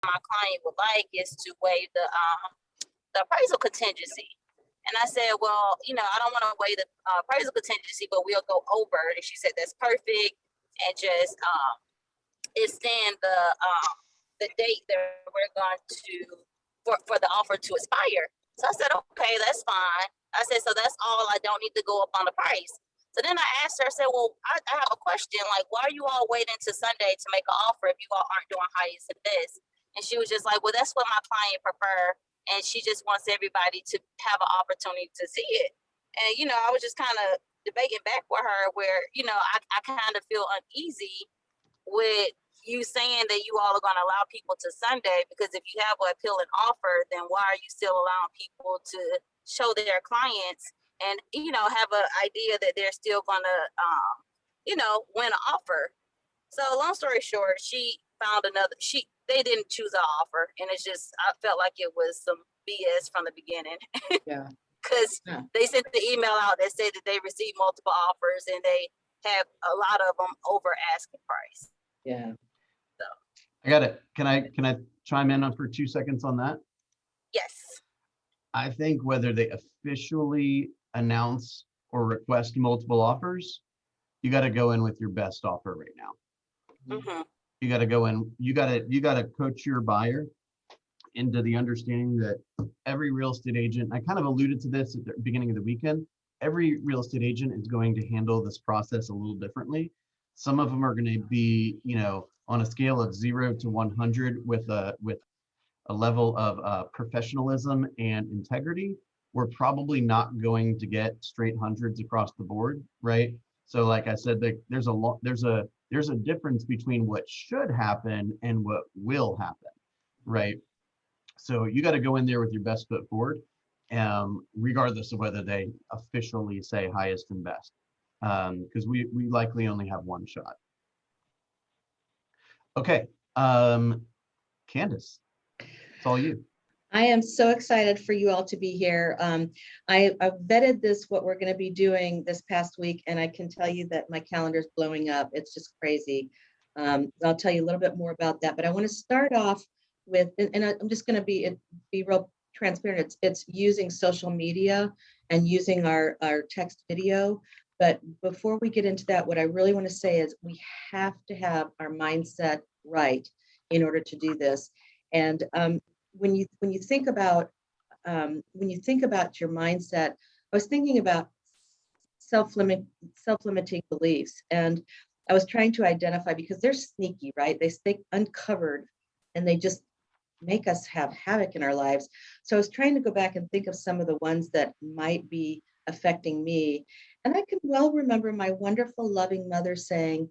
my client would like is to waive the appraisal contingency. And I said, well, I don't want to waive the appraisal contingency, but we'll go over. And she said, that's perfect. And just extend the date that we're going to, for the offer to expire. So I said, okay, that's fine. I said, so that's all. I don't need to go up on the price. So then I asked her, I said, well, I have a question. Like, why are you all waiting to Sunday to make an offer if you all aren't doing highest of this? And she was just like, well, that's what my client prefer. And she just wants everybody to have an opportunity to see it. And, I was just kind of debating back with her where, I kind of feel uneasy with you saying that you all are going to allow people to Sunday, because if you have an appealing offer, then why are you still allowing people to show their clients and, have an idea that they're still going to, win an offer? So long story short, she found they didn't choose an offer. And it's just, I felt like it was some BS from the beginning. Yeah. Because they sent the email out that said that they received multiple offers and they have a lot of them over asking price. Yeah. So I got it. Can I chime in for 2 seconds on that? yes. I think whether they officially announce or request multiple offers, you got to go in with your best offer right now. Mm-hmm. You got to go in. You got to coach your buyer into the understanding that every real estate agent, I kind of alluded to this at the beginning of the weekend, every real estate agent is going to handle this process a little differently. Some of them are going to be, on a scale of 0 to 100 with a level of professionalism and integrity. We're probably not going to get straight hundreds across the board, right? So like I said, there's a difference between what should happen and what will happen, right? So you got to go in there with your best foot forward, regardless of whether they officially say highest and best, because we likely only have one shot. Okay, Candace, it's all you. I am so excited for you all to be here. I've vetted what we're going to be doing this past week, and I can tell you that my calendar is blowing up. It's just crazy. I'll tell you a little bit more about that, but I want to start off with, and I'm just going to be real transparent. It's using social media and using our text video. But before we get into that, what I really want to say is we have to have our mindset right in order to do this. And when you think about your mindset, I was thinking about self-limiting beliefs, and I was trying to identify, because they're sneaky, right? They stay uncovered and they just make us have havoc in our lives. So I was trying to go back and think of some of the ones that might be affecting me. And I can well remember my wonderful, loving mother saying,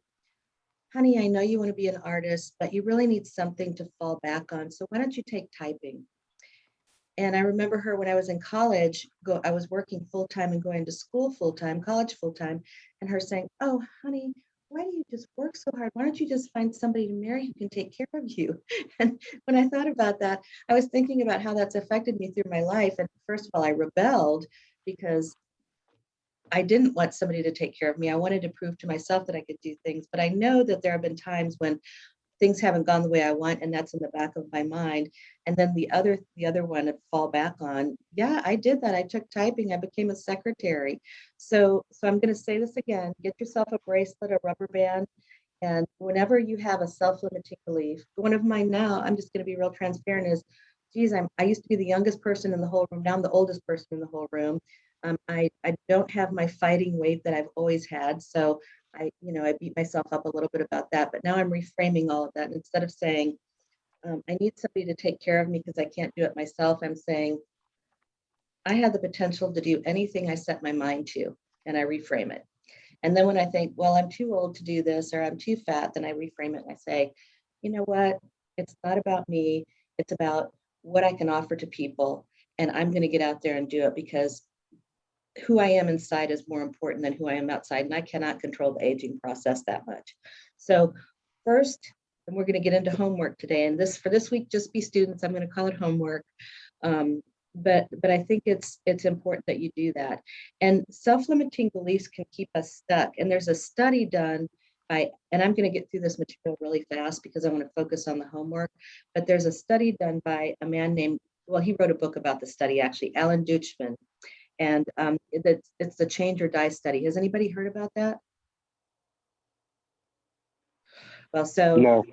honey, I know you want to be an artist, but you really need something to fall back on. So why don't you take typing? And I remember her when I was in college, I was working full-time and going to school full-time, college full-time, and her saying, oh, honey, why do you just work so hard? Why don't you just find somebody to marry who can take care of you? And when I thought about that, I was thinking about how that's affected me through my life. And first of all, I rebelled because I didn't want somebody to take care of me. I wanted to prove to myself that I could do things. But I know that there have been times when things haven't gone the way I want, and that's in the back of my mind. And then the other one to fall back on, yeah, I did that. I took typing. I became a secretary. So I'm going to say this again: get yourself a bracelet, a rubber band, and whenever you have a self-limiting belief, one of mine now, I'm just going to be real transparent, is, geez, I used to be the youngest person in the whole room. Now I'm the oldest person in the whole room. I don't have my fighting weight that I've always had. So I beat myself up a little bit about that, but now I'm reframing all of that. And instead of saying, I need somebody to take care of me because I can't do it myself, I'm saying, I have the potential to do anything I set my mind to, and I reframe it. And then when I think, well, I'm too old to do this, or I'm too fat, then I reframe it and I say, you know what? It's not about me. It's about what I can offer to people. And I'm going to get out there and do it, because who I am inside is more important than who I am outside. And I cannot control the aging process that much. So first, and we're going to get into homework today. And for this week, just be students. I'm going to call it homework. But I think it's important that you do that. And self-limiting beliefs can keep us stuck. And there's a study done and I'm going to get through this material really fast because I want to focus on the homework, but there's a study done by a man named, well, he wrote a book about the study actually, Alan Deutschman, and it's the Change or Die study. Has anybody heard about that? Well, so No.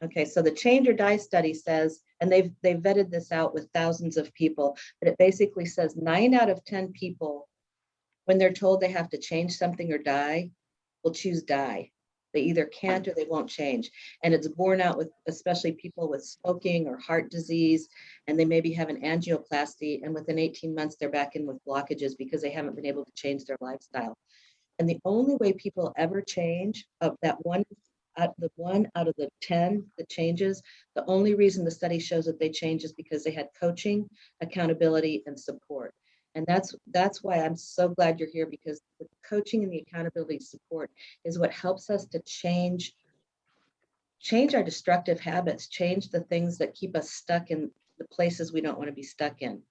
okay, so the Change or Die study says, and they've vetted this out with thousands of people, but it basically says 9 out of 10 people, when they're told they have to change something or die, will choose die. They either can't or they won't change. And it's borne out with especially people with smoking or heart disease, and they maybe have an angioplasty, and within 18 months, they're back in with blockages because they haven't been able to change their lifestyle. And the only way people ever change of that one out of the 10 that changes, the only reason the study shows that they change is because they had coaching, accountability, and support. And that's why I'm so glad you're here, because the coaching and the accountability support is what helps us to change our destructive habits, change the things that keep us stuck in the places we don't want to be stuck in.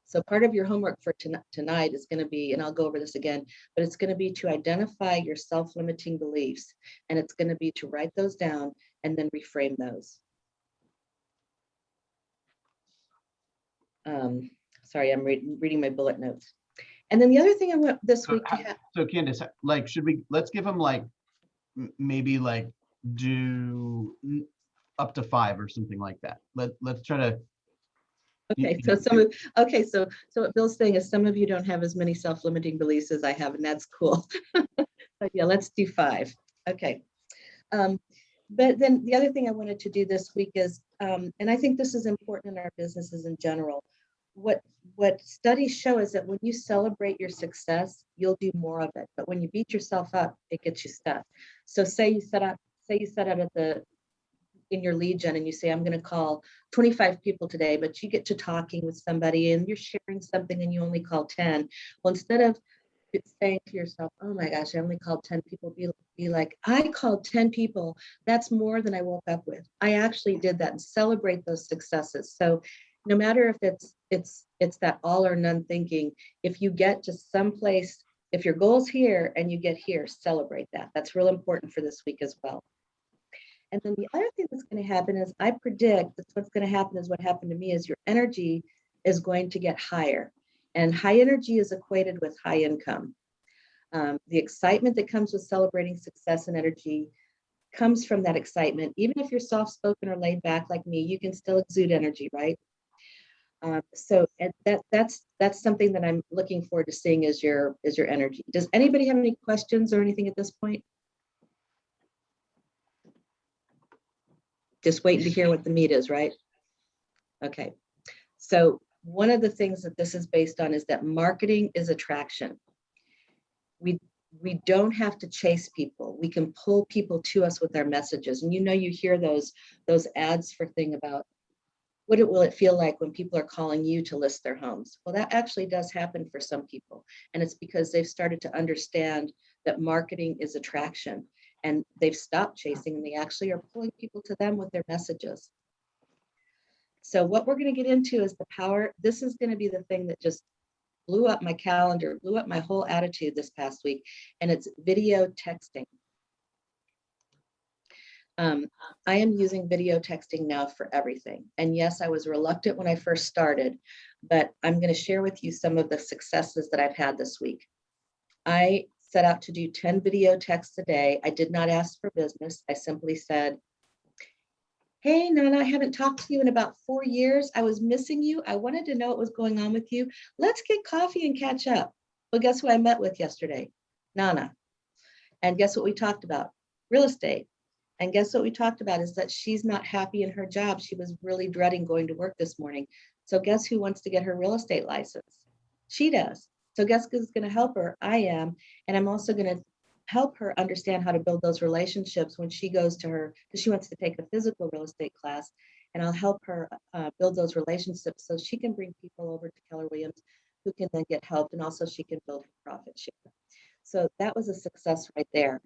So part of your homework for tonight is going to be, and I'll go over this again, but it's going to be to identify your self-limiting beliefs. And it's going to be to write those down and then reframe those. Sorry, I'm reading my bullet notes. And then the other thing I want this week to have. So Candace, like, let's give them like, maybe like do up to 5 or something like that. Let's try to. Okay, so what Bill's saying is some of you don't have as many self-limiting beliefs as I have, and that's cool. But yeah, let's do 5. Okay. But then the other thing I wanted to do this week is, and I think this is important in our businesses in general, what studies show is that when you celebrate your success, you'll do more of it. But when you beat yourself up, it gets you stuck. So say you set up in your lead gen and you say, I'm going to call 25 people today, but you get to talking with somebody and you're sharing something and you only call 10. Well, instead of saying to yourself, oh my gosh, I only called 10 people, be like, I called 10 people. That's more than I woke up with. I actually did that, and celebrate those successes. So no matter if it's that all or none thinking, if you get to some place, if your goal's here and you get here, celebrate that. That's real important for this week as well. And then the other thing that's going to happen is, I predict that what's going to happen is what happened to me is your energy is going to get higher. And high energy is equated with high income. The excitement that comes with celebrating success and energy comes from that excitement. Even if you're soft-spoken or laid back like me, you can still exude energy, right? So that's something that I'm looking forward to seeing is your energy. Does anybody have any questions or anything at this point? Just waiting to hear what the meat is, right? Okay. So one of the things that this is based on is that marketing is attraction. We don't have to chase people. We can pull people to us with our messages. And you hear those ads for thing about what will it feel like when people are calling you to list their homes? Well, that actually does happen for some people. And it's because they've started to understand that marketing is attraction, and they've stopped chasing, and they actually are pulling people to them with their messages. So what we're going to get into is the power. This is going to be the thing that just blew up my calendar, blew up my whole attitude this past week, and it's video texting. I am using video texting now for everything. And yes, I was reluctant when I first started, but I'm going to share with you some of the successes that I've had this week. I set out to do 10 video texts a day. I did not ask for business. I simply said, hey, Nana, I haven't talked to you in about 4 years. I was missing you. I wanted to know what was going on with you. Let's get coffee and catch up. Well, guess who I met with yesterday? Nana. And guess what we talked about? Real estate. And guess what we talked about is that she's not happy in her job. She was really dreading going to work this morning. So guess who wants to get her real estate license? She does. So guess who's going to help her? I am. And I'm also going to help her understand how to build those relationships when she goes to her, because she wants to take a physical real estate class. And I'll help her build those relationships so she can bring people over to Keller Williams who can then get help. And also she can build her profit share. So that was a success right there.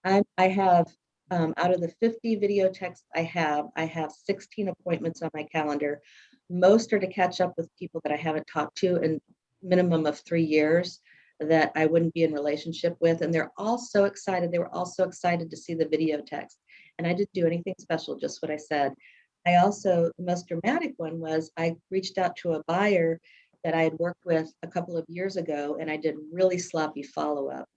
I have out of the 50 video texts I have 16 appointments on my calendar. Most are to catch up with people that I haven't talked to in minimum of 3 years. that I wouldn't be in relationship with. And they're all so excited. They were all so excited to see the video text. And I didn't do anything special, just what I said. I also, the most dramatic one was I reached out to a buyer that I had worked with a couple of years ago, and I did really sloppy follow-up.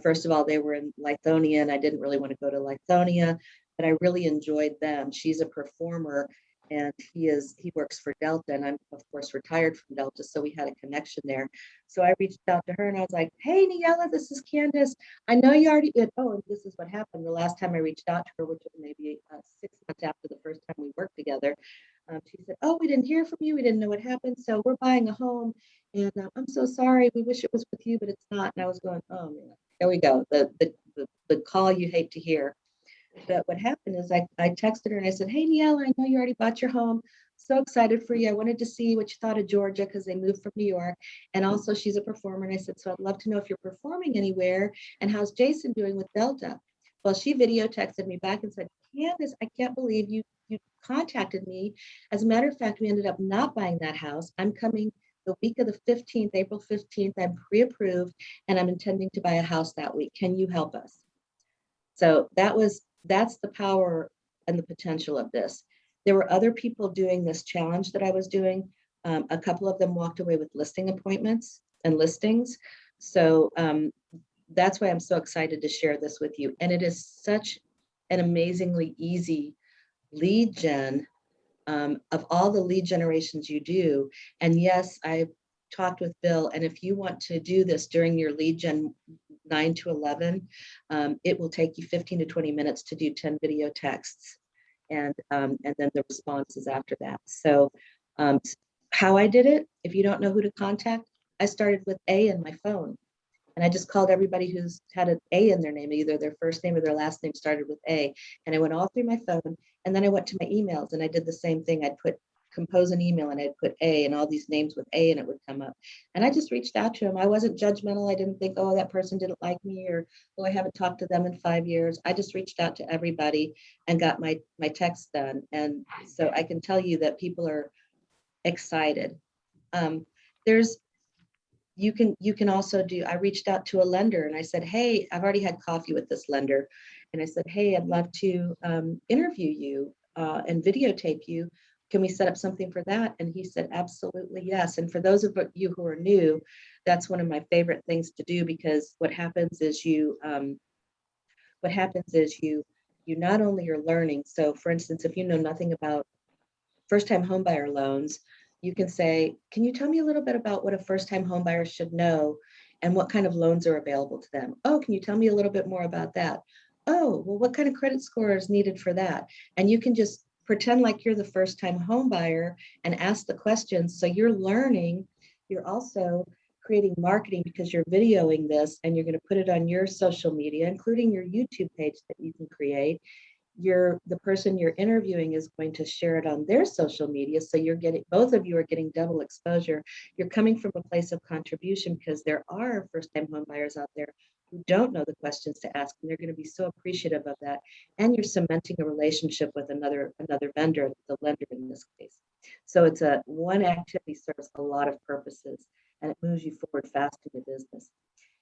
First of all, they were in Lithonia, and I didn't really want to go to Lithonia, but I really enjoyed them. She's a performer, and he works for Delta, and I'm of course retired from Delta, so we had a connection there. So I reached out to her and I was like, "Hey, Niella, this is Candace. I know you already did." Oh, and this is what happened. The last time I reached out to her, which was maybe 6 months after the first time we worked together, she said, "Oh, we didn't hear from you. We didn't know what happened. So we're buying a home, and I'm so sorry. We wish it was with you, but it's not." And I was going, "Oh man, there we go. The call you hate to hear." But what happened is I texted her and I said, "Hey, Niella, I know you already bought your home. So excited for you. I wanted to see what you thought of Georgia because they moved from New York. And also she's a performer." And I said, "So I'd love to know if you're performing anywhere and how's Jason doing with Delta?" Well, she video texted me back and said, "Candace, I can't believe you contacted me. As a matter of fact, we ended up not buying that house. I'm coming the week of the 15th, April 15th. I'm pre-approved and I'm intending to buy a house that week. Can you help us?" So that's the power and the potential of this. There were other people doing this challenge that I was doing. A couple of them walked away with listing appointments and listings. So that's why I'm so excited to share this with you. And it is such an amazingly easy lead gen of all the lead generations you do. And yes, I talked with Bill, and if you want to do this during your lead gen 9 to 11, it will take you 15 to 20 minutes to do 10 video texts. And then the responses after that. So how I did it, if you don't know who to contact, I started with A in my phone. And I just called everybody who's had an A in their name, either their first name or their last name started with A. And I went all through my phone. And then I went to my emails and I did the same thing. I'd compose an email and I'd put A and all these names with A and it would come up. And I just reached out to them. I wasn't judgmental. I didn't think, oh, that person didn't like me, or, oh, I haven't talked to them in 5 years. I just reached out to everybody and got my text done. And so I can tell you that people are excited. You can also do, I reached out to a lender and I said, "Hey, I've already had coffee with this lender." And I said, "Hey, I'd love to interview you and videotape you. Can we set up something for that?" And he said, "Absolutely, yes." And for those of you who are new, that's one of my favorite things to do, because what happens is you not only are learning. So for instance, if you know nothing about first-time homebuyer loans, you can say, "Can you tell me a little bit about what a first-time homebuyer should know and what kind of loans are available to them? Oh, can you tell me a little bit more about that? Oh, well, what kind of credit score is needed for that?" And you can just pretend like you're the first-time homebuyer and ask the questions. So you're learning. You're also creating marketing because you're videoing this and you're going to put it on your social media, including your YouTube page that you can create. The person you're interviewing is going to share it on their social media. So both of you are getting double exposure. You're coming from a place of contribution because there are first-time home buyers out there who don't know the questions to ask, and they're going to be so appreciative of that. And you're cementing a relationship with another vendor, the lender in this case. So it's one activity serves a lot of purposes, and it moves you forward fast in the business.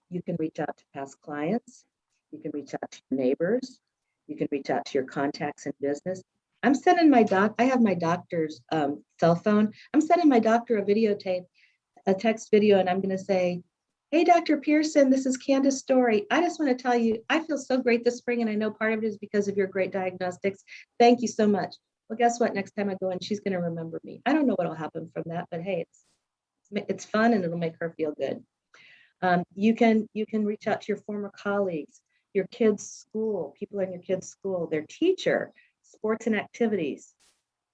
You can reach out to past clients. You can reach out to your neighbors. You can reach out to your contacts in business. I'm sending I have my doctor's cell phone. I'm sending my doctor a text video, and I'm going to say, "Hey, Dr. Pearson, this is Candace Story. I just want to tell you, I feel so great this spring, and I know part of it is because of your great diagnostics. Thank you so much." Well, guess what? Next time I go in, she's going to remember me. I don't know what will happen from that, but hey, it's fun and it'll make her feel good. You can reach out to your former colleagues, your kids' school, people in your kids' school, their teacher, sports and activities,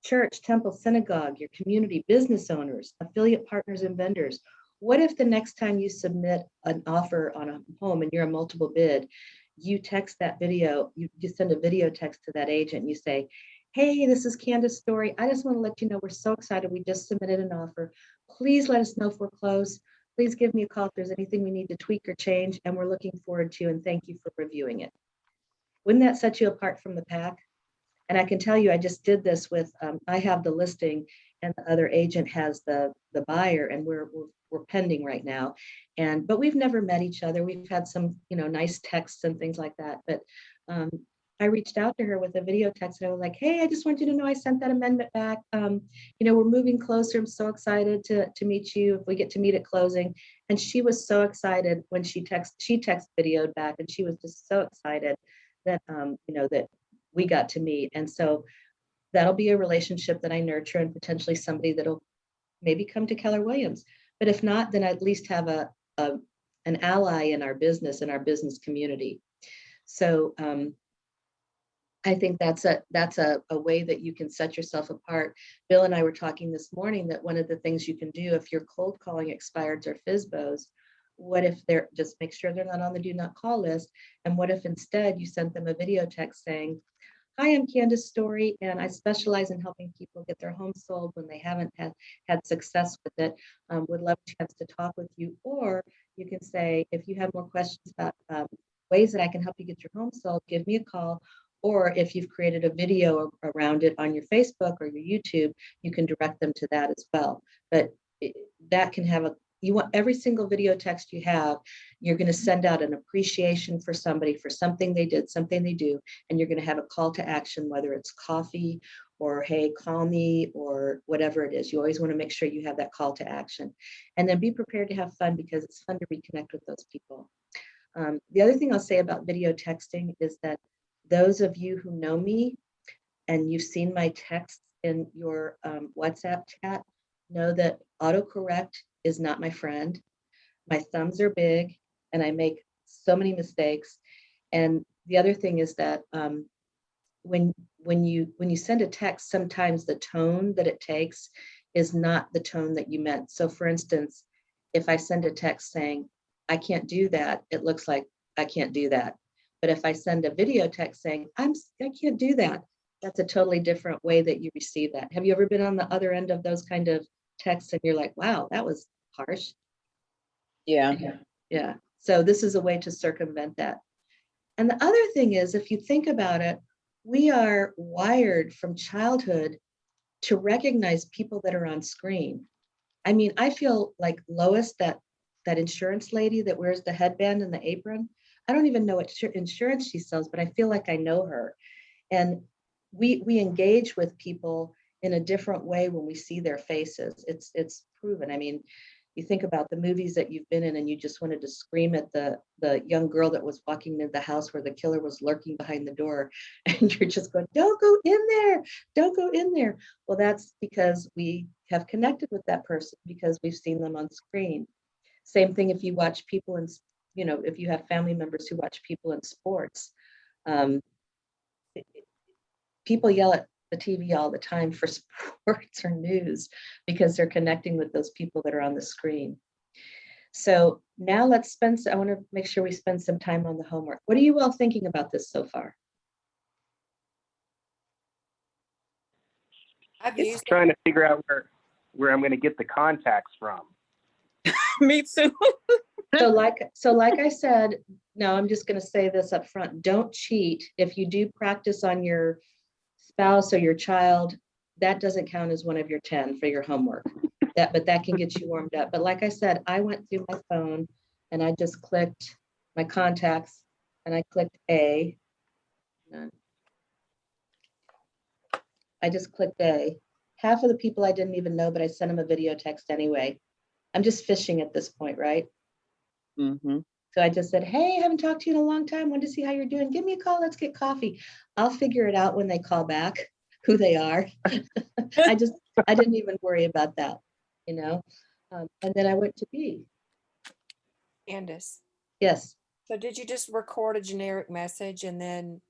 church, temple, synagogue, your community, business owners, affiliate partners, and vendors. What if the next time you submit an offer on a home and you're a multiple bid, you text that video, you send a video text to that agent and you say, "Hey, this is Candace Story. I just want to let you know we're so excited. We just submitted an offer. Please let us know if we're close. Please give me a call if there's anything we need to tweak or change, and we're looking forward to, and thank you for reviewing it." Wouldn't that set you apart from the pack? And I can tell you, I just did this with, I have the listing, and the other agent has the buyer, and we're pending right now. But we've never met each other. We've had some, nice texts and things like that. But I reached out to her with a video text, and I was like, hey, I just want you to know I sent that amendment back. We're moving closer. I'm so excited to meet you if we get to meet at closing. And she was so excited when she text videoed back, and she was just so excited that, that we got to meet. And so that'll be a relationship that I nurture, and potentially somebody that'll maybe come to Keller Williams. But if not, then I at least have an ally in our business community. So I think that's a way that you can set yourself apart. Bill and I were talking this morning that one of the things you can do if you're cold calling expireds or FSBOs, what if they're, just make sure they're not on the do not call list. And what if instead you sent them a video text saying, hi, I'm Candace Story, and I specialize in helping people get their home sold when they haven't had success with it. Would love a chance to talk with you. Or you can say, if you have more questions about ways that I can help you get your home sold, give me a call. Or if you've created a video around it on your Facebook or your YouTube, you can direct them to that as well. But that can have you want every single video text you have, you're going to send out an appreciation for somebody for something they did, something they do, and you're going to have a call to action, whether it's coffee or hey, call me or whatever it is. You always want to make sure you have that call to action. And then be prepared to have fun, because it's fun to reconnect with those people. The other thing I'll say about video texting is that those of you who know me and you've seen my texts in your WhatsApp chat know that autocorrect is not my friend. My thumbs are big and I make so many mistakes. And the other thing is that when you send a text, sometimes the tone that it takes is not the tone that you meant. So for instance, if I send a text saying, I can't do that, it looks like I can't do that. But if I send a video text saying, I can't do that, that's a totally different way that you receive that. Have you ever been on the other end of those kind of texts and you're like, wow, that was harsh? Yeah. Yeah. So this is a way to circumvent that. And the other thing is, if you think about it, we are wired from childhood to recognize people that are on screen. I mean, I feel like Lois, that insurance lady that wears the headband and the apron, I don't even know what insurance she sells, but I feel like I know her. And we engage with people in a different way when we see their faces. It's proven. I mean, you think about the movies that you've been in and you just wanted to scream at the young girl that was walking into the house where the killer was lurking behind the door. And you're just going, don't go in there. Don't go in there. Well, that's because we have connected with that person because we've seen them on screen. Same thing if you watch people in, if you have family members who watch people in sports. People yell at the TV all the time for sports or news because they're connecting with those people that are on the screen. So now I want to make sure we spend some time on the homework. What are you all thinking about this so far? I've It's used trying to figure out where I'm going to get the contacts from. Me too. So like I said, no, I'm just going to say this up front. Don't cheat. If you do practice on your spouse or your child, that doesn't count as one of your 10 for your homework. But that can get you warmed up. But like I said, I went through my phone and I just clicked my contacts and I clicked A. None. I just clicked A. Half of the people I didn't even know, but I sent them a video text anyway. I'm just fishing at this point, right? Mm-hmm. So I just said, hey, I haven't talked to you in a long time. Wanted to see how you're doing. Give me a call. Let's get coffee. I'll figure it out when they call back, who they are. I didn't even worry about that, And then I went to B. Candace. Yes. So did you just record a generic message and then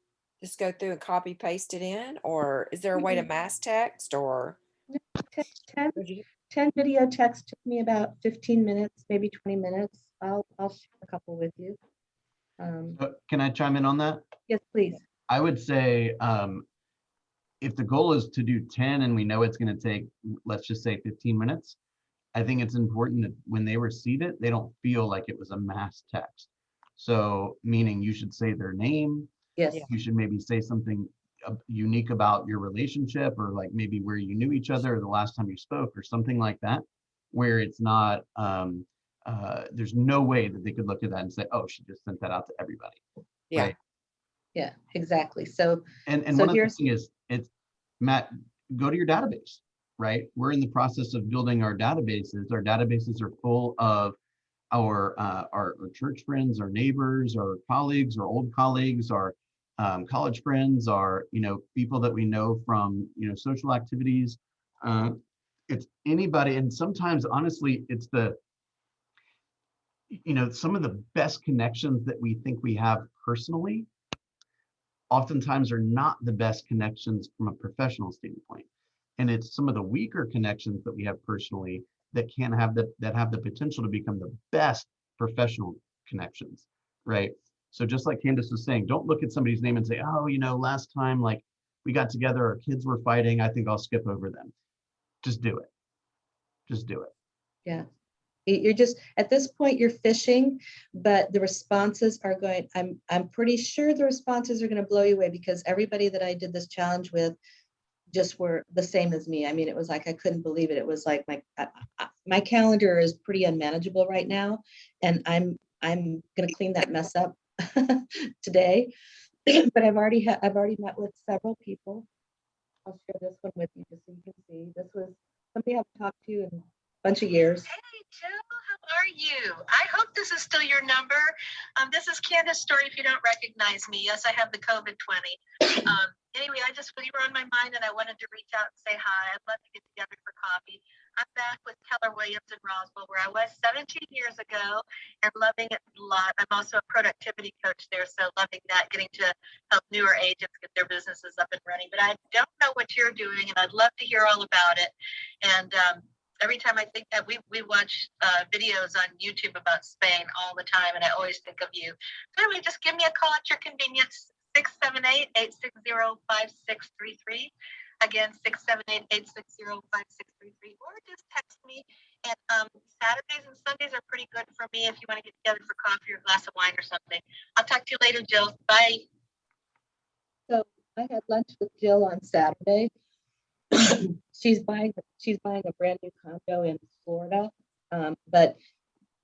just go through and copy paste it in? Or is there a way to mass text or? 10 video texts took me about 15 minutes, maybe 20 minutes. I'll share a couple with you. Can I chime in on that? Yes, please. I would say if the goal is to do 10 and we know it's going to take, let's just say 15 minutes, I think it's important that when they receive it, they don't feel like it was a mass text. So meaning you should say their name. Yes. You should maybe say something unique about your relationship, or like maybe where you knew each other or the last time you spoke or something like that, where it's not, there's no way that they could look at that and say, oh, she just sent that out to everybody. Yeah. Right. Yeah, exactly. So, And so one of the here's, things is, it's, Matt, go to your database, right? We're in the process of building our databases. Our databases are full of our church friends, our neighbors, our colleagues, our old colleagues, our college friends, our, you know, people that we know from, you know, social activities. It's anybody. And sometimes, honestly, it's the, you know, some of the best connections that we think we have personally oftentimes are not the best connections from a professional standpoint. And it's some of the weaker connections that we have personally that can have that have the potential to become the best professional connections, right? So just like Candace was saying, don't look at somebody's name and say, oh, you know, last time like we got together, our kids were fighting, I think I'll skip over them. Just do it. Just do it. yeah. You're just, at this point, you're fishing, but the responses are going, I'm pretty sure the responses are going to blow you away, because everybody that I did this challenge with just were the same as me. I mean, it was like, I couldn't believe it. It was like my calendar is pretty unmanageable right now, and I'm going to clean that mess up today. But I've already met with several people. I'll share this one with you just so you can see. This was somebody I've talked to in a bunch of years. Hey, Jill, how are you? I hope this is still your number. This is Candace Story if you don't recognize me. Yes, I have the COVID-20. Anyway, you were on my mind and I wanted to reach out and say hi. I'd love to get together for coffee. I'm back with Keller Williams in Roswell, where I was 17 years ago, and loving it a lot. I'm also a productivity coach there, so loving that, getting to help newer agents get their businesses up and running. But I don't know what you're doing, and I'd love to hear all about it. And every time I think that we watch videos on YouTube about Spain all the time, and I always think of you. So anyway, just give me a call at your convenience, 678-860-5633. Again, 678-860-5633, or just text me. And Saturdays and Sundays are pretty good for me if you want to get together for coffee or a glass of wine or something. I'll talk to you later, Jill. Bye. So I had lunch with Jill on Saturday. She's buying a brand new condo in Florida, but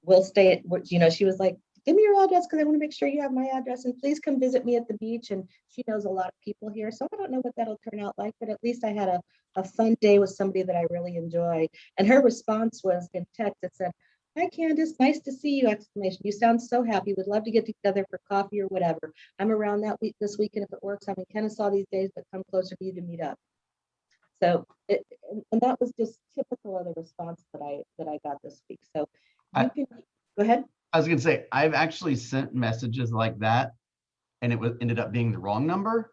we'll stay at, you know, she was like, give me your address because I want to make sure you have my address, and please come visit me at the beach. And she knows a lot of people here, so I don't know what that'll turn out like, but at least I had a fun day with somebody that I really enjoy. And her response was in text. It said, hi Candace, nice to see you, exclamation. You sound so happy, would love to get together for coffee or whatever. I'm around that week this weekend if it works. I'm in Kennesaw these days, but come closer to you to meet up. So and that was just typical of the response that I got this week. So you can go ahead. I was gonna say, I've actually sent messages like that, and it ended up being the wrong number.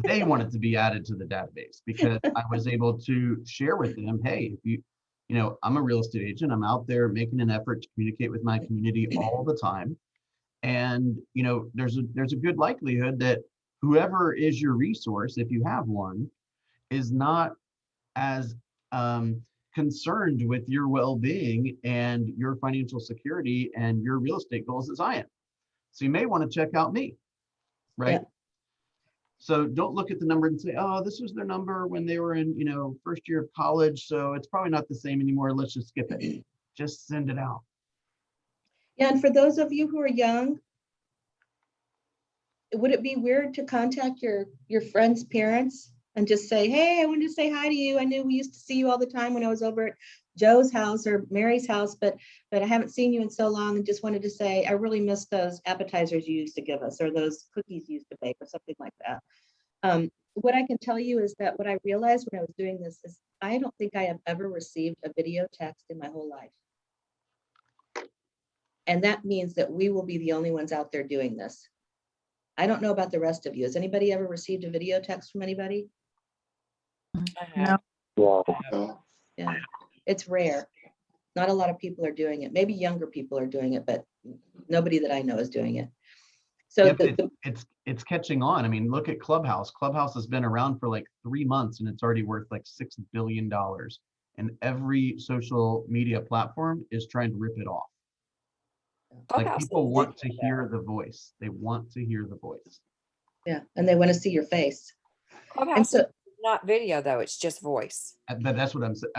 They wanted to be added to the database because I was able to share with them, hey, if you know, I'm a real estate agent. I'm out there making an effort to communicate with my community all the time. And, you know, there's a good likelihood that whoever is your resource, if you have one, is not as concerned with your well-being and your financial security and your real estate goals as I am. So you may want to check out me, right? Yeah. So don't look at the number and say, oh, this was their number when they were in, you know, first year of college, so it's probably not the same anymore. Let's just skip it. Just send it out. Yeah, and for those of you who are young, would it be weird to contact your friend's parents and just say, hey, I wanted to say hi to you. I knew we used to see you all the time when I was over at Joe's house or Mary's house, but I haven't seen you in so long, and just wanted to say I really miss those appetizers you used to give us, or those cookies you used to bake, or something like that. What I can tell you is that what I realized when I was doing this is I don't think I have ever received a video text in my whole life. And that means that we will be the only ones out there doing this. I don't know about the rest of you. Has anybody ever received a video text from anybody? I have. Yeah, it's rare. Not a lot of people are doing it. Maybe younger people are doing it, but nobody that I know is doing it. So Yep, it's catching on. I mean, look at Clubhouse. Clubhouse has been around for like 3 months and it's already worth like $6 billion. And every social media platform is trying to rip it off. Like Clubhouse people is want to different, hear the voice. They want to hear the voice. Yeah, and they want to see your face. And Clubhouse so, is not video though, it's just voice. But that's what I'm saying.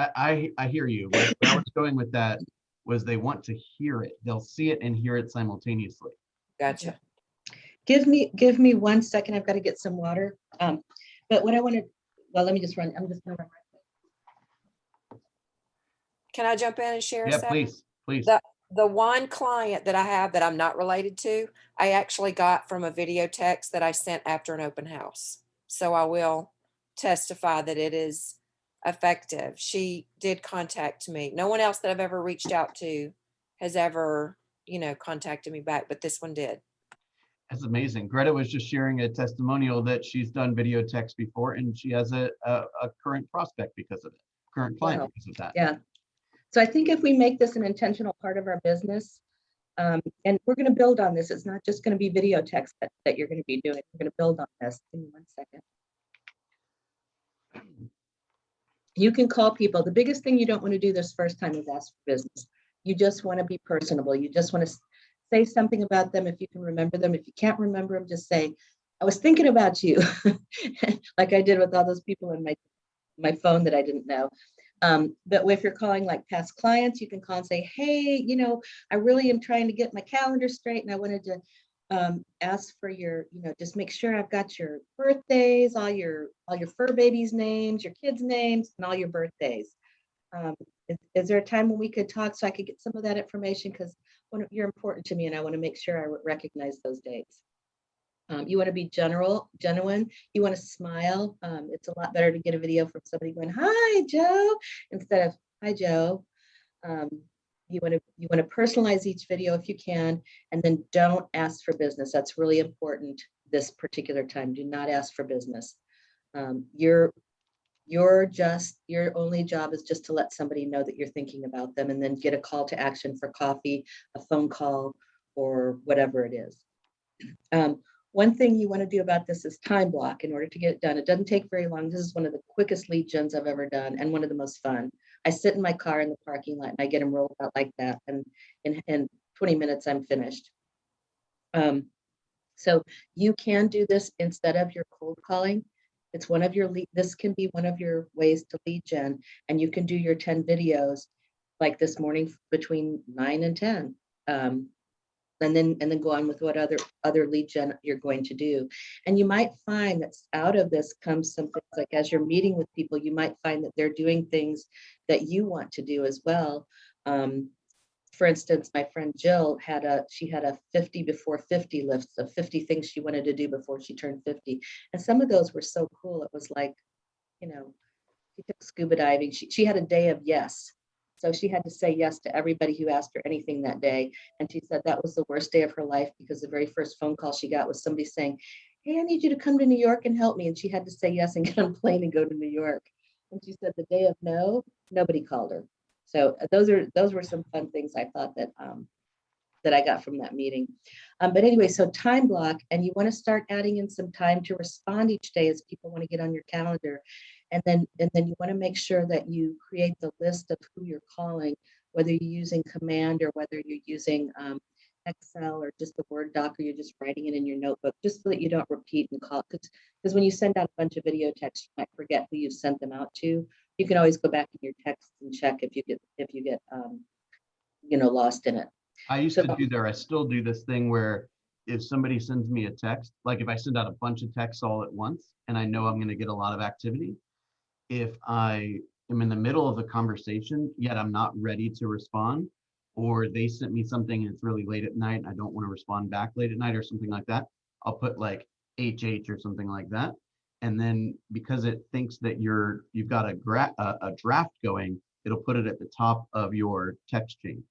I hear you. Where I was going with that was they want to hear it. They'll see it and hear it simultaneously. Gotcha. give me 1 second. I've got to get some water. But what I want to, well, let me just run. I'm just going to run. Can I jump in and share a Yeah, sec? please, please. The one client that I have that I'm not related to, I actually got from a video text that I sent after an open house. So I will testify that it is effective. She did contact me. No one else that I've ever reached out to has ever, contacted me back, but this one did. That's amazing. Greta was just sharing a testimonial that she's done video text before, and she has a current prospect because of it, current client Wow. because of that. Yeah. So I think if we make this an intentional part of our business, and we're going to build on this, it's not just going to be video text that you're going to be doing. We're going to build on this. Give me 1 second. You can call people. The biggest thing you don't want to do this first time is ask for business. You just want to be personable. You just want to say something about them if you can remember them. If you can't remember them, just say, I was thinking about you, like I did with all those people in my phone that I didn't know. But if you're calling like past clients, you can call and say, hey, I really am trying to get my calendar straight, and I wanted to ask for your, just make sure I've got your birthdays, all your fur babies' names, your kids' names, and all your birthdays. Is there a time when we could talk so I could get some of that information? Because you're important to me, and I want to make sure I recognize those dates. You want to be genuine. You want to smile. It's a lot better to get a video from somebody going, "Hi, Joe," instead of "Hi, Joe." You want to personalize each video if you can, and then don't ask for business. That's really important this particular time. Do not ask for business. Your only job is just to let somebody know that you're thinking about them, and then get a call to action for coffee, a phone call, or whatever it is. One thing you want to do about this is time block in order to get it done. It doesn't take very long. This is one of the quickest lead gens I've ever done, and one of the most fun. I sit in my car in the parking lot and I get them rolled out like that. And in 20 minutes, I'm finished. So you can do this instead of your cold calling. It's one of your this can be one of your ways to lead gen, and you can do your 10 videos like this morning between 9 and 10. And then go on with what other lead gen you're going to do. And you might find that out of this comes some things like, as you're meeting with people, you might find that they're doing things that you want to do as well. For instance, my friend Jill had a 50 before 50 list of 50 things she wanted to do before she turned 50. And some of those were so cool. It was like, she took scuba diving. She had a day of yes. So she had to say yes to everybody who asked her anything that day. And she said that was the worst day of her life, because the very first phone call she got was somebody saying, hey, I need you to come to New York and help me. And she had to say yes and get on a plane and go to New York. And she said the day of no, nobody called her. So those were some fun things I thought that I got from that meeting. But anyway, so time block, and you want to start adding in some time to respond each day as people want to get on your calendar. And then you want to make sure that you create the list of who you're calling, whether you're using command or whether you're using Excel or just a Word doc, or you're just writing it in your notebook, just so that you don't repeat and call. Because when you send out a bunch of video texts, you might forget who you've sent them out to. You can always go back in your texts and check if you get lost in it. I used to do there. I still do this thing where if somebody sends me a text, like if I send out a bunch of texts all at once and I know I'm going to get a lot of activity, if I am in the middle of a conversation, yet I'm not ready to respond, or they sent me something and it's really late at night and I don't want to respond back late at night or something like that, I'll put like HH or something like that. And then because it thinks that you've got a draft going, it'll put it at the top of your text chain.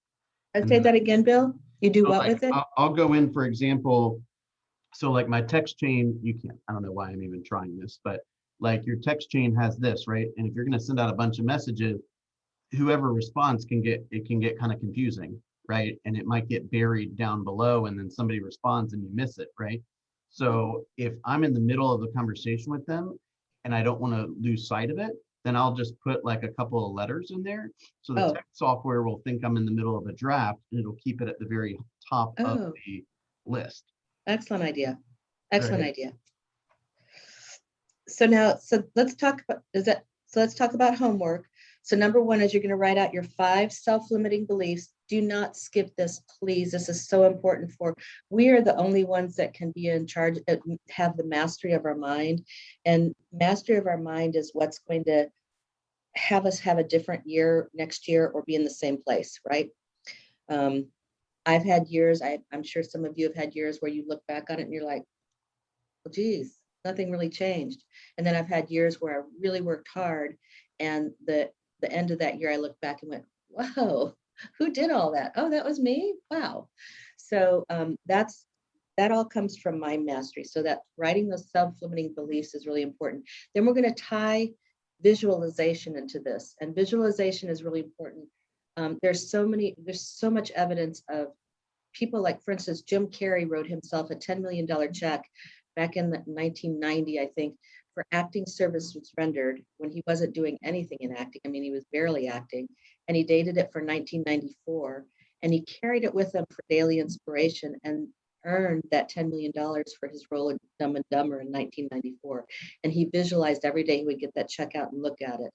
I'd say that again, Bill. You do what with it? I'll go in, for example, so like my text chain, I don't know why I'm even trying this, but like your text chain has this, right? And if you're going to send out a bunch of messages, whoever responds can get kind of confusing, right? And it might get buried down below and then somebody responds and you miss it, right? So if I'm in the middle of the conversation with them and I don't want to lose sight of it, then I'll just put like a couple of letters in there. So the text software will think I'm in the middle of a draft and it'll keep it at the very top of the list. Excellent idea. Excellent idea. So now, so let's talk about, so let's talk about homework. So number one is you're going to write out your 5 self-limiting beliefs. Do not skip this, please. This is so important we are the only ones that can be in charge, have the mastery of our mind. And mastery of our mind is what's going to have us have a different year next year or be in the same place, right? I've had years, I'm sure some of you have had years where you look back on it and you're like, well, geez, nothing really changed. And then I've had years where I really worked hard, and the end of that year, I looked back and went, whoa, who did all that? Oh, that was me. Wow. So that all comes from mind mastery. So that writing those self-limiting beliefs is really important. Then we're going to tie visualization into this, and visualization is really important. There's so much evidence of people like, for instance, Jim Carrey wrote himself a $10 million check back in 1990, I think, for acting services rendered when he wasn't doing anything in acting. I mean, he was barely acting, and he dated it for 1994, and he carried it with him for daily inspiration and earned that $10 million for his role in Dumb and Dumber in 1994. And he visualized every day he would get that check out and look at it.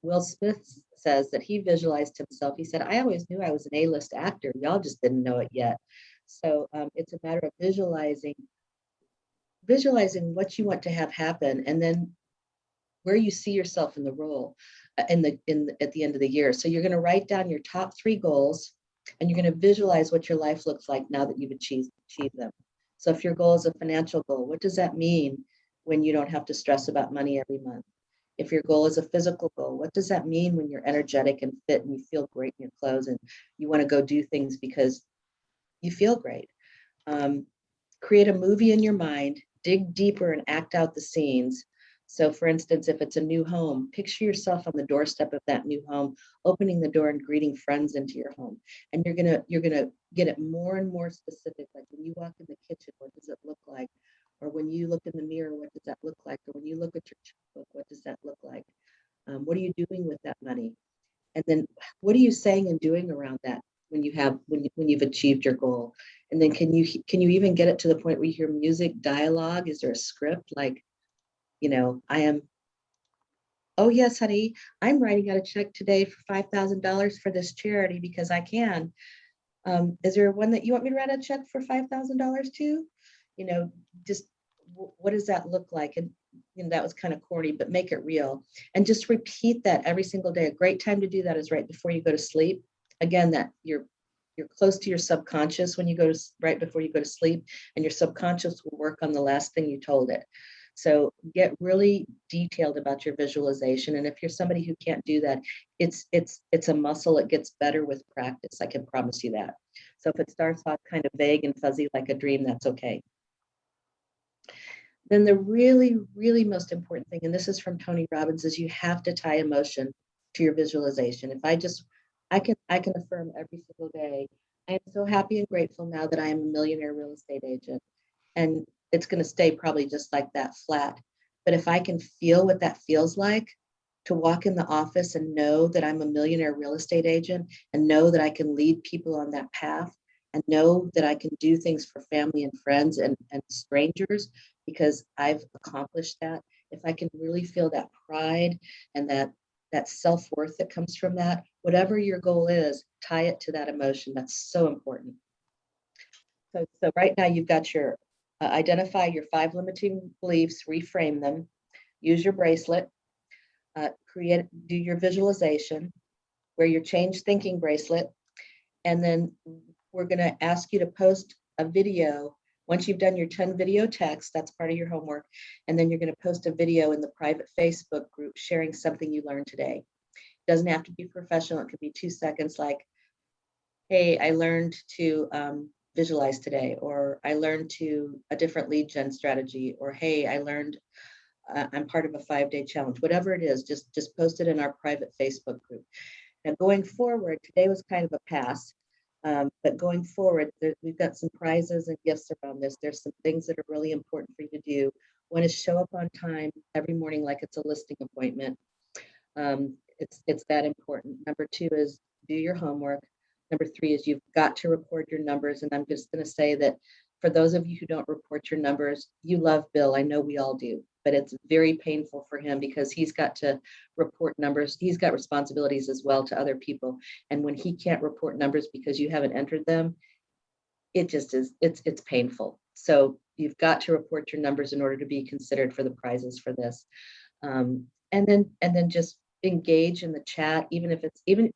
Will Smith says that he visualized himself. He said, I always knew I was an A-list actor. Y'all just didn't know it yet. So it's a matter of visualizing what you want to have happen, and then where you see yourself in the role at the end of the year. So you're going to write down your top 3 goals, and you're going to visualize what your life looks like now that you've achieved them. So if your goal is a financial goal, what does that mean when you don't have to stress about money every month? If your goal is a physical goal, what does that mean when you're energetic and fit and you feel great in your clothes and you want to go do things because you feel great? Create a movie in your mind, dig deeper and act out the scenes. So for instance, if it's a new home, picture yourself on the doorstep of that new home, opening the door and greeting friends into your home. And you're gonna get it more and more specific. Like when you walk in the kitchen, what does it look like? Or when you look in the mirror, what does that look like? Or when you look at your checkbook, what does that look like? What are you doing with that money? And then what are you saying and doing around that when you've achieved your goal? And then can you even get it to the point where you hear music, dialogue? Is there a script? Like, oh yes, honey, I'm writing out a check today for $5,000 for this charity because I can. Is there one that you want me to write a check for $5,000 to? Just what does that look like? And that was kind of corny, but make it real. And just repeat that every single day. A great time to do that is right before you go to sleep. Again, that you're close to your subconscious when you go to right before you go to sleep, and your subconscious will work on the last thing you told it. So get really detailed about your visualization. And if you're somebody who can't do that, it's a muscle. It gets better with practice. I can promise you that. So if it starts off kind of vague and fuzzy like a dream, that's okay. Then the really, really most important thing, and this is from Tony Robbins, is you have to tie emotion to your visualization. If I can affirm every single day, I am so happy and grateful now that I am a millionaire real estate agent. And it's going to stay probably just like that flat. But if I can feel what that feels like to walk in the office and know that I'm a millionaire real estate agent and know that I can lead people on that path and know that I can do things for family and friends and strangers because I've accomplished that, if I can really feel that pride and that self-worth that comes from that, whatever your goal is, tie it to that emotion. That's so important. So right now you've got your identify your 5 limiting beliefs, reframe them, use your bracelet, do your visualization, wear your change thinking bracelet, and then we're going to ask you to post a video. Once you've done your 10 video texts, that's part of your homework, and then you're going to post a video in the private Facebook group sharing something you learned today. It doesn't have to be professional. It could be 2 seconds like, hey, I learned to visualize today, or I learned a different lead gen strategy, or hey, I learned I'm part of a 5-day challenge. Whatever it is, just post it in our private Facebook group. Now going forward, today was kind of a pass, but going forward, we've got some prizes and gifts around this. There's some things that are really important for you to do. One is show up on time every morning like it's a listing appointment. It's that important. Number 2 is do your homework. Number 3 is you've got to record your numbers. And I'm just going to say that for those of you who don't report your numbers, you love Bill. I know we all do, but it's very painful for him because he's got to report numbers. He's got responsibilities as well to other people. And when he can't report numbers because you haven't entered them, it just is, it's painful. So you've got to report your numbers in order to be considered for the prizes for this. And then just engage in the chat, even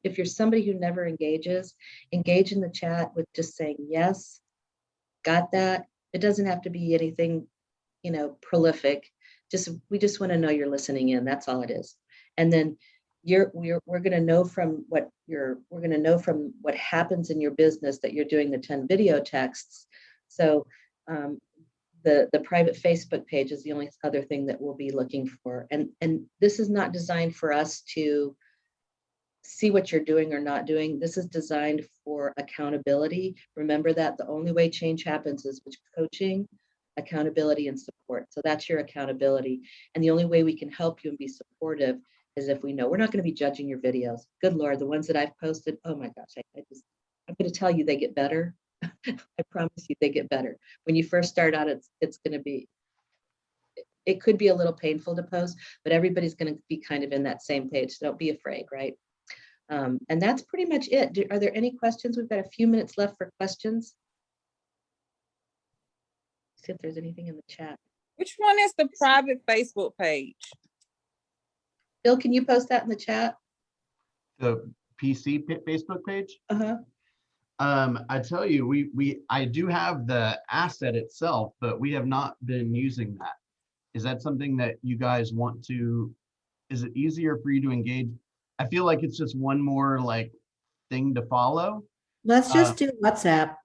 if you're somebody who never engages, engage in the chat with just saying, yes, got that. It doesn't have to be anything, prolific. We just want to know you're listening in. That's all it is. And then we're going to know from what happens in your business that you're doing the 10 video texts. So the private Facebook page is the only other thing that we'll be looking for. And this is not designed for us to see what you're doing or not doing. This is designed for accountability. Remember that the only way change happens is with coaching, accountability, and support. So that's your accountability. And the only way we can help you and be supportive is if we know. We're not going to be judging your videos. Good Lord, the ones that I've posted, oh my gosh, I'm going to tell you they get better. I promise you they get better. When you first start out, it's going to be, it could be a little painful to post, but everybody's going to be kind of in that same page. So don't be afraid, right? And that's pretty much it. Are there any questions? We've got a few minutes left for questions. See if there's anything in the chat. Which one is the private Facebook page? Bill, can you post that in the chat? The PC Facebook page. Uh-huh. I tell you, I do have the asset itself, but we have not been using that. Is that something that you guys want to? Is it easier for you to engage? I feel like it's just one more thing to follow. Let's just do WhatsApp.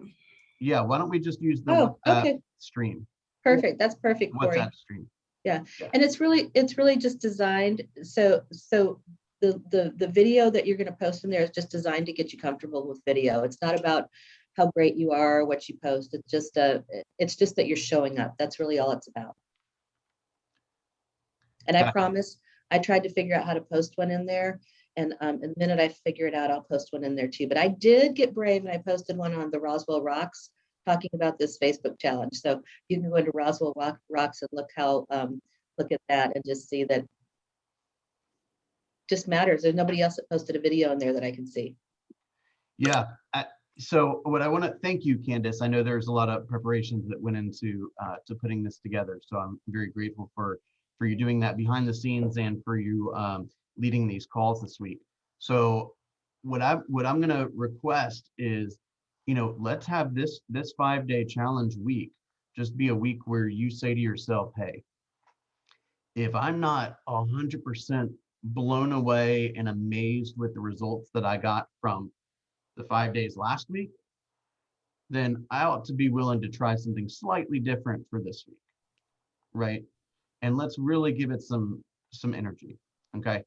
Yeah, why don't we just use the WhatsApp okay. stream? Perfect. That's perfect, Corey. WhatsApp stream. Yeah. And it's really just designed so the video that you're going to post in there is just designed to get you comfortable with video. It's not about how great you are or what you post. It's just that you're showing up. That's really all it's about. And I promise, I tried to figure out how to post one in there. And the minute I figure it out, I'll post one in there too. But I did get brave and I posted one on the Roswell Rocks talking about this Facebook challenge. So you can go into Roswell Rocks and look at that and just see that just matters. There's nobody else that posted a video in there that I can see. Yeah. So what I want to thank you, Candace. I know there's a lot of preparations that went into to putting this together. So I'm very grateful for you doing that behind the scenes and for you leading these calls this week. So what I'm going to request is, let's have this 5-day challenge week just be a week where you say to yourself, hey, if I'm not 100% blown away and amazed with the results that I got from the 5 days last week, then I ought to be willing to try something slightly different for this week, right? And let's really give it some energy, okay?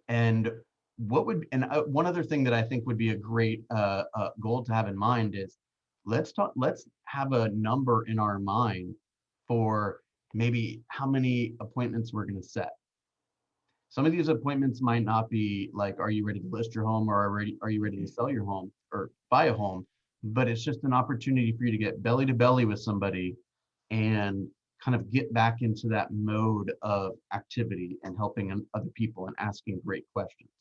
And one other thing that I think would be a great goal to have in mind is let's have a number in our mind for maybe how many appointments we're going to set. Some of these appointments might not be like, are you ready to list your home, or are you ready to sell your home or buy a home? But it's just an opportunity for you to get belly to belly with somebody and kind of get back into that mode of activity and helping other people and asking great questions.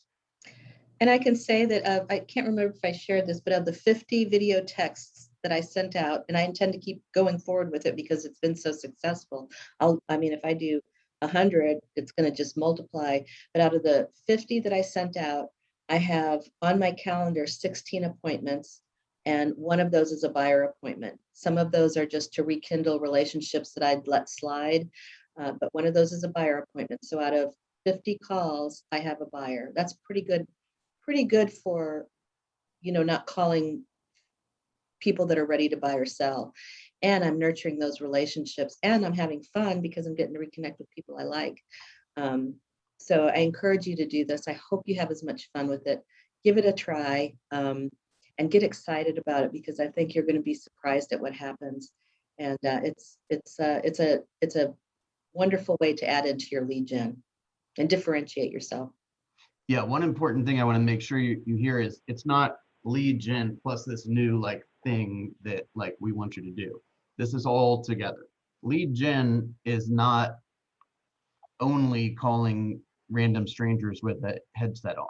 And I can say that I can't remember if I shared this, but of the 50 video texts that I sent out, and I intend to keep going forward with it because it's been so successful. If I do 100, it's going to just multiply. But out of the 50 that I sent out, I have on my calendar 16 appointments, and one of those is a buyer appointment. Some of those are just to rekindle relationships that I'd let slide, but one of those is a buyer appointment. So out of 50 calls, I have a buyer. That's pretty good for, not calling people that are ready to buy or sell. And I'm nurturing those relationships, and I'm having fun because I'm getting to reconnect with people I like. So I encourage you to do this. I hope you have as much fun with it. Give it a try, and get excited about it, because I think you're going to be surprised at what happens. And it's a wonderful way to add into your lead gen and differentiate yourself. Yeah, one important thing I want to make sure you hear is it's not lead gen plus this new thing that we want you to do. This is all together. lead gen is not only calling random strangers with a headset on.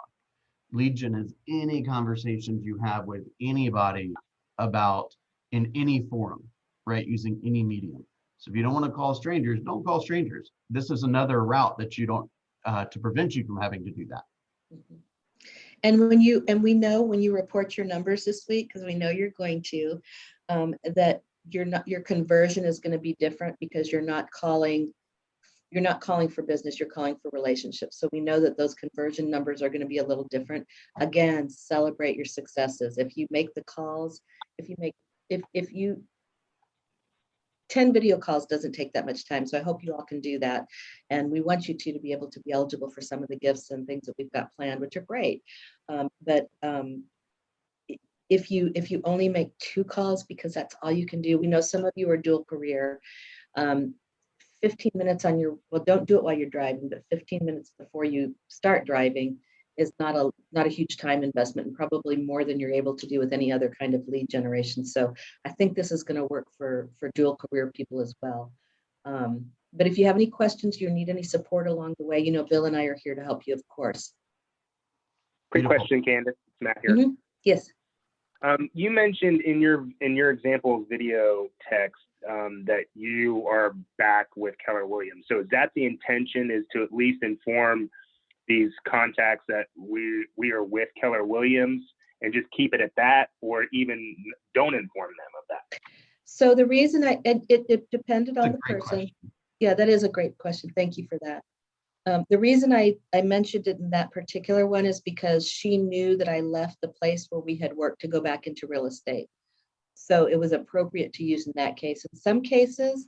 Lead gen is any conversations you have with anybody about in any forum, right? Using any medium. So if you don't want to call strangers, don't call strangers. This is another route that you don't, to prevent you from having to do that. Mhm. And we know when you report your numbers this week, because we know you're going to, that your conversion is going to be different because you're not calling for business, you're calling for relationships. So we know that those conversion numbers are going to be a little different. Again, celebrate your successes. If you make the calls, if you 10 video calls doesn't take that much time. So I hope you all can do that. And we want you to be able to be eligible for some of the gifts and things that we've got planned, which are great. But if you only make 2 calls because that's all you can do, we know some of you are dual career. 15 minutes on your, well, don't do it while you're driving, but 15 minutes before you start driving is not a huge time investment, and probably more than you're able to do with any other kind of lead generation. So I think this is going to work for dual career people as well. But if you have any questions, you need any support along the way, Bill and I are here to help you, of course. Quick Beautiful. question, Candace. It's Matt here. Mhm. Yes. You mentioned in your example video text that you are back with Keller Williams. So is that the intention, is to at least inform these contacts that we are with Keller Williams and just keep it at that, or even don't inform them of that? So the reason it depended That's on a the great person. question. Yeah, that is a great question. Thank you for that. The reason I mentioned it in that particular one is because she knew that I left the place where we had worked to go back into real estate. So it was appropriate to use in that case. In some cases,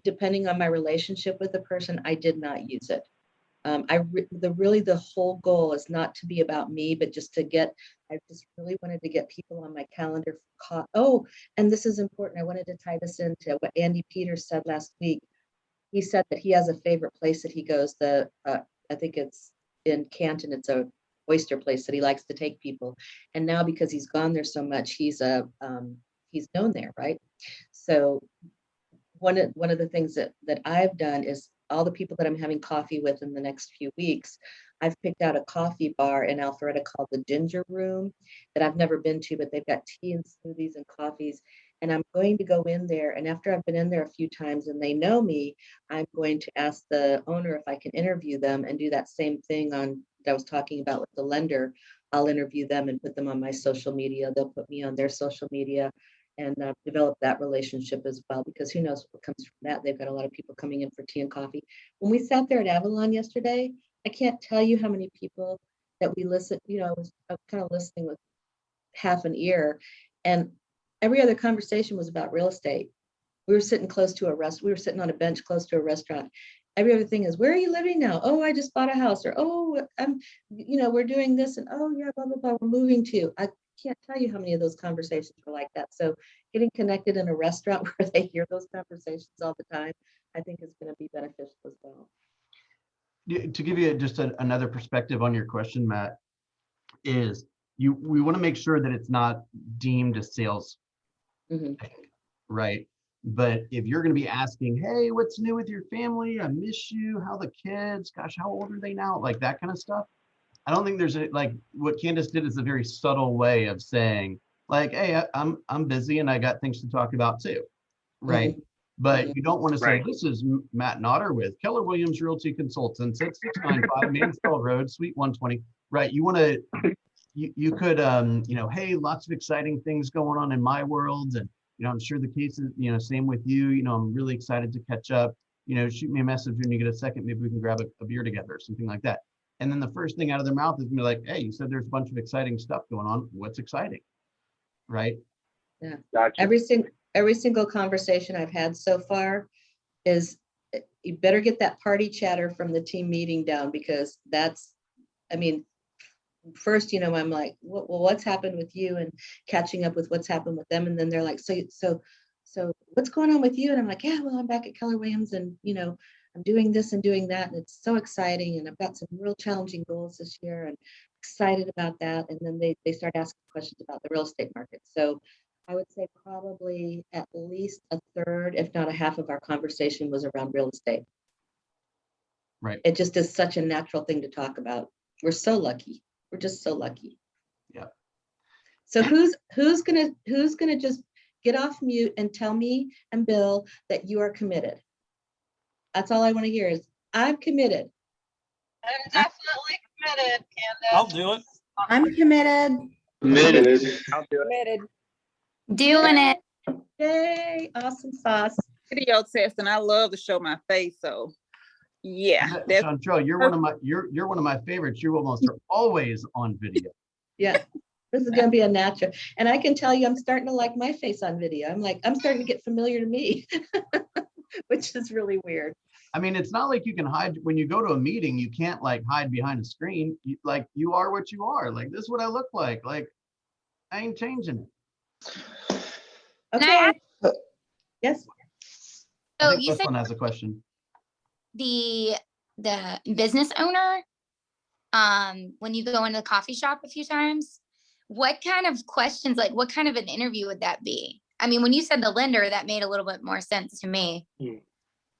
depending on my relationship with the person, I did not use it. The whole goal is not to be about me, but just I just really wanted to get people on my calendar. Oh, and this is important. I wanted to tie this into what Andy Peters said last week. He said that he has a favorite place that he goes. I think it's in Canton. It's a oyster place that he likes to take people. And now because he's gone there so much, he's known there, right? So one of the things that I've done is all the people that I'm having coffee with in the next few weeks, I've picked out a coffee bar in Alpharetta called the Ginger Room that I've never been to, but they've got tea and smoothies and coffees. And I'm going to go in there. And after I've been in there a few times and they know me, I'm going to ask the owner if I can interview them and do that same thing that I was talking about with the lender. I'll interview them and put them on my social media. They'll put me on their social media and develop that relationship as well, because who knows what comes from that. They've got a lot of people coming in for tea and coffee. When we sat there at Avalon yesterday, I can't tell you how many people that we listened, I was kind of listening with half an ear, and every other conversation was about real estate. We were sitting we were sitting on a bench close to a restaurant. Every other thing is, where are you living now? Oh, I just bought a house. Or, oh, we're doing this. And oh yeah, blah, blah, blah, we're moving to. I can't tell you how many of those conversations were like that. So getting connected in a restaurant where they hear those conversations all the time, I think is going to be beneficial as well. To give you just another perspective on your question, Matt, is we want to make sure that it's not deemed a sales Mhm. pick, right? But if you're going to be asking, hey, what's new with your family? I miss you. How the kids? Gosh, how old are they now? Like that kind of stuff. I don't think there's like what Candace did is a very subtle way of saying, like, hey, I'm busy and I got things to talk about too, right? But you don't want to say, Right. this is Matt Notter with Keller Williams Realty Consultants at 695 Mansfield Road, Suite 120, right? You want to, you could, hey, lots of exciting things going on in my world. And, I'm sure the case is, same with you, I'm really excited to catch up, shoot me a message when you get a second, maybe we can grab a beer together or something like that. And then the first thing out of their mouth is gonna be like, hey, you said there's a bunch of exciting stuff going on. What's exciting? Right? Yeah. Gotcha. Every single conversation I've had so far is, you better get that party chatter from the team meeting down, because first, I'm like, well, what's happened with you, and catching up with what's happened with them. And then they're like, so what's going on with you? And I'm like, yeah, well, I'm back at Keller Williams, and, I'm doing this and doing that. And it's so exciting. And I've got some real challenging goals this year and excited about that. And then they start asking questions about the real estate market. So I would say probably at least a third, if not a half of our conversation was around real estate. Right. It just is such a natural thing to talk about. We're so lucky. We're just so lucky. Yeah. So who's gonna just get off mute and tell me and Bill that you are committed? That's all I want to hear is I'm committed. I'm definitely committed, I'll Candace. do it. I'm committed. Committed. I'll do it. Committed. Doing it. Yay, awesome sauce. Video test, and I love to show my face. So yeah, that's Chantrell, you're one of my favorites. You almost are always on video. Yeah, this is gonna be a natural. And I can tell you, I'm starting to like my face on video. I'm starting to get familiar to me, which is really weird. I mean, it's not like you can hide when you go to a meeting, you can't like hide behind a screen. You are what you are. Like, this is what I look like. Like, I ain't changing it. Okay. Yes. I So think you this said one has a question. the business owner, when you go into the coffee shop a few times, what kind of questions, like what kind of an interview would that be? I mean, when you said the lender, that made a little bit more sense to me.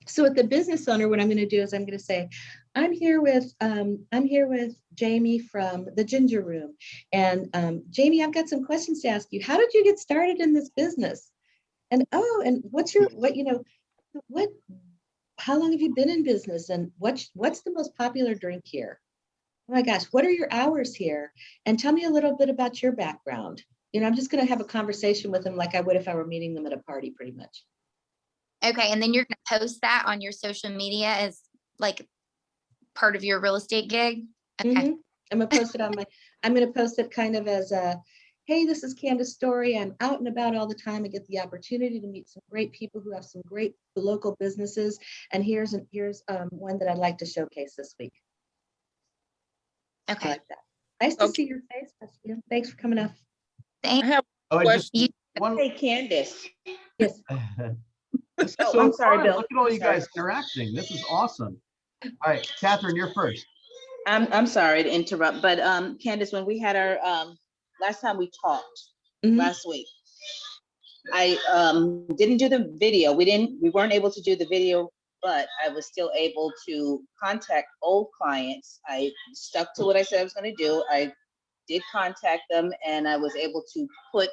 So with the business owner, what I'm going to do is I'm going to say, I'm here with Jamie from the Ginger Room, and Jamie, I've got some questions to ask you. How did you get started in this business? And and how long have you been in business? And what's the most popular drink here? Oh my gosh, what are your hours here? And tell me a little bit about your background. I'm just going to have a conversation with them like I would if I were meeting them at a party, pretty much. Okay, and then you're gonna post that on your social media as like part of your real estate gig? Okay. Mhm. I'm gonna post it kind of as a, hey, this is Candace Story. I'm out and about all the time. I get the opportunity to meet some great people who have some great local businesses. And here's one that I'd like to showcase this week. I Okay. like that. Nice to Okay. see your face, Christina. Thanks for coming up. I Thank have Oh, I just you. one. Hey, Candace. Yes. This is Oh, so I'm sorry, fun. Bill. Look at all I'm you sorry. guys interacting. This is awesome. All right, Catherine, you're first. I'm sorry to interrupt, but Candace, when we had our last time we talked Mhm. last week, I didn't do the video. We weren't able to do the video, but I was still able to contact old clients. I stuck to what I said I was going to do. I did contact them, and I was able to put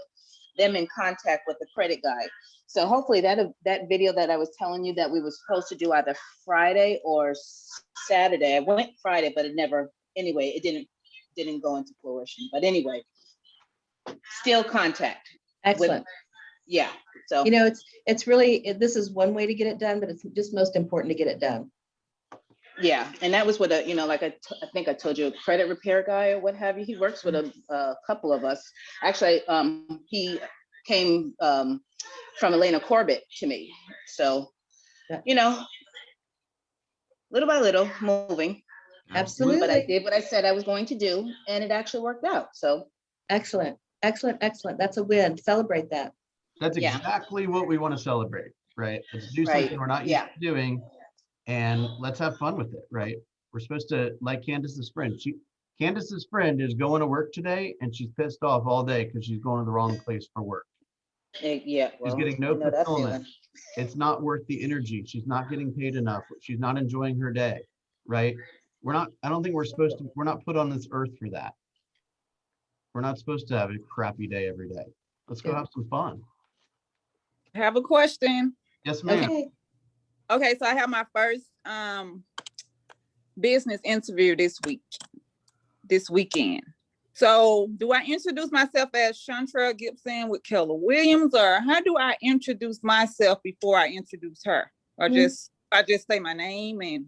them in contact with the credit guy. So hopefully that video that I was telling you that we were supposed to do either Friday or Saturday. I went Friday, but it didn't go into fruition. But anyway, still contact. Excellent. Yeah. So it's really, this is one way to get it done, but it's just most important to get it done. yeah, and that was with I think I told you, a credit repair guy or what have you. He works with a couple of us. Actually, he came from Elena Corbett to me. So, little by little, moving. Absolutely. But I did what I said I was going to do, and it actually worked out. So Excellent. That's a win. Celebrate that. That's Yeah. exactly what we want to celebrate, right? Let's do Right. something we're not used to doing, and let's have fun with it, right? We're supposed to, like Candace's friend. Candace's friend is going to work today, and she's pissed off all day because she's going to the wrong place for work. yeah, She's getting no fulfillment. It's not worth the energy. She's not getting paid enough. She's not enjoying her day, right? I don't think we're not put on this earth for that. We're not supposed to have a crappy day every day. Let's go have some fun. have a question. Yes, ma'am. Okay. Okay, so I have my first business interview this weekend. So do I introduce myself as Chantrell Gibson with Keller Williams, or how do I introduce myself before I introduce her? Or I just say my name and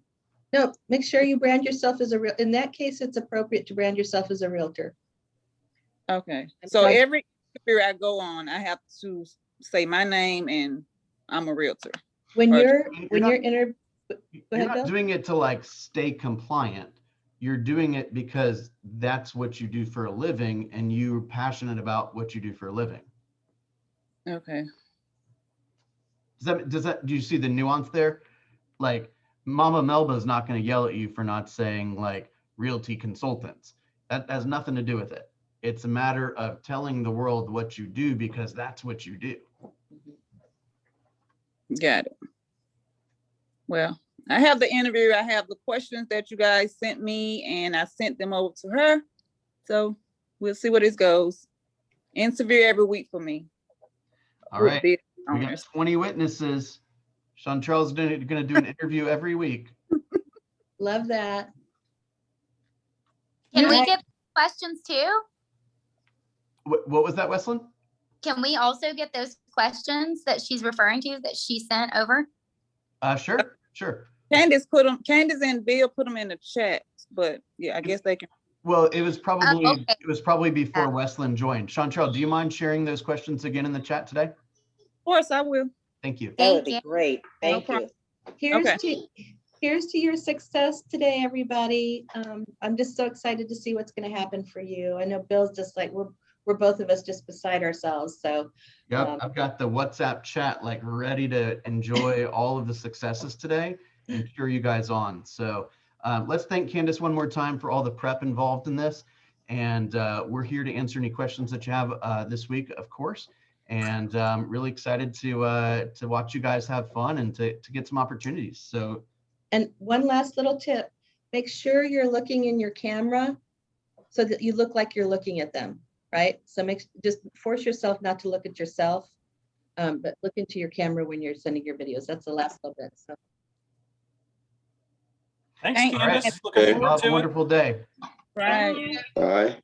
No, make sure you brand yourself as in that case, it's appropriate to brand yourself as a realtor. okay. So every interview I go on, I have to say my name and I'm a realtor. When you're You're not doing it to like stay compliant. You're doing it because that's what you do for a living and you're passionate about what you do for a living. Okay. Do you see the nuance there? Like Mama Melba's not going to yell at you for not saying like realty consultants. That has nothing to do with it. It's a matter of telling the world what you do because that's what you do. Got it. Well, I have the interview. I have the questions that you guys sent me, and I sent them over to her. So we'll see where this goes. Interview every week for me. All with right. business We got owners. 20 witnesses. Chantrell's going to do an interview every week. Love that. Can we Right. get questions too? What was that, Wesleyan? Can we also get those questions that she's referring to that she sent over? Sure. Candace and Bill put them in the chat, but yeah, I guess they can. Well, it was probably okay. it was probably before Wesleyan joined. Chantrell, do you mind sharing those questions again in the chat today? Of course, I will. Thank you. That would Thank be you. great. Thank problem. you. Here's to your success today, everybody. I'm just so excited to see what's going to happen for you. I know Bill's just like, we're both of us just beside ourselves. So Yep, I've got the WhatsApp chat like ready to enjoy all of the successes today and cheer you guys on. So let's thank Candace one more time for all the prep involved in this. And we're here to answer any questions that you have this week, of course. And really excited to watch you guys have fun and to get some opportunities. So. And one last little tip, make sure you're looking in your camera so that you look like you're looking at them, right? So just force yourself not to look at yourself, but look into your camera when you're sending your videos. That's the last little bit. So. Thanks, Thank you. Candace. All right. Looking forward Have a to it. wonderful day. Right. Bye.